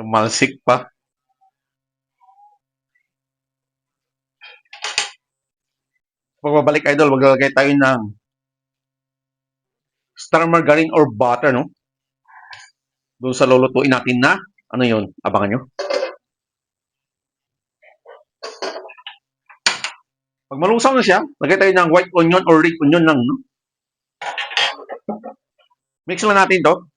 Tumalsik pa. Pagbabalik idol, maglalagay tayo ng star margarine or butter, no? Doon sa lulutuin natin na, ano yun? Abangan nyo. Pag malusaw na siya, lagay tayo ng white onion or red onion lang, no? Mix lang natin to.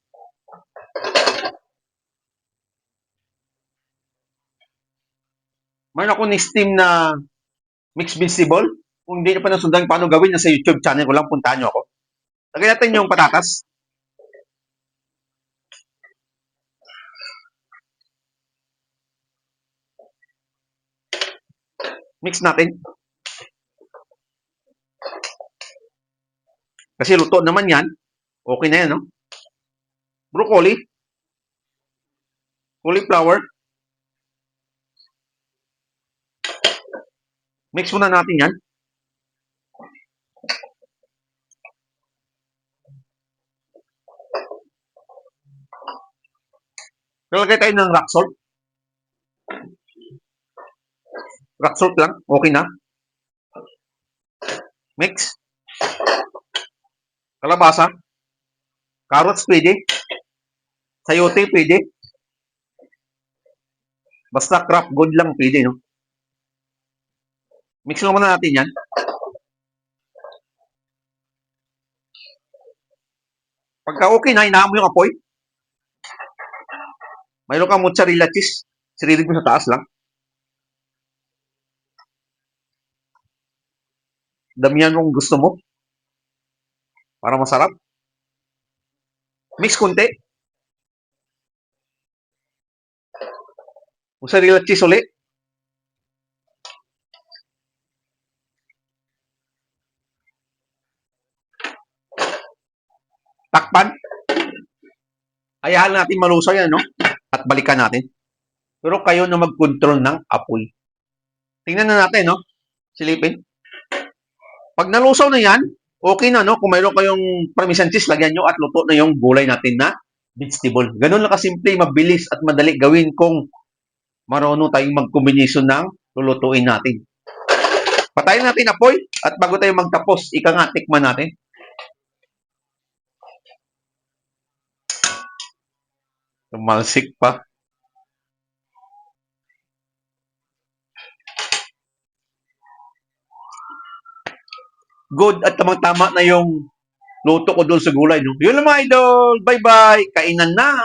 Mayroon ako ni steam na mixed vegetable. Kung hindi nyo pa nasundan paano gawin, nasa YouTube channel ko lang, puntahan nyo ako. Lagay natin yung patatas. Mix natin. Kasi luto naman yan. Okay na yan, no? Broccoli. Cauliflower. Mix muna natin yan. Lalagay tayo ng rock salt. Rock salt lang. Okay na. Mix. Kalabasa. Carrots pwede. Sayote pwede. Basta crop good lang pwede, no? Mix lang muna natin yan. Pagka okay na, inaam mo yung apoy. Mayroon kang mozzarella cheese. Sirilig mo sa taas lang. Damihan kung gusto mo. Para masarap. Mix konti. Mozzarella cheese ulit. Takpan. Hayaan natin malusaw yan, no? At balikan natin. Pero kayo na mag-control ng apoy. Tingnan na natin, no? Silipin. Pag nalusaw na yan, okay na, no? Kung mayroon kayong parmesan cheese, lagyan nyo at luto na yung gulay natin na vegetable. Ganun lang kasimple, mabilis at madali gawin kung marunong tayong mag-combination ng lulutuin natin. Patayin natin apoy at bago tayo magtapos, ika nga, tikman natin. Tumalsik pa. Good at tamang-tama na yung luto ko doon sa gulay. No? Yun lang mga idol. Bye-bye. Kainan na.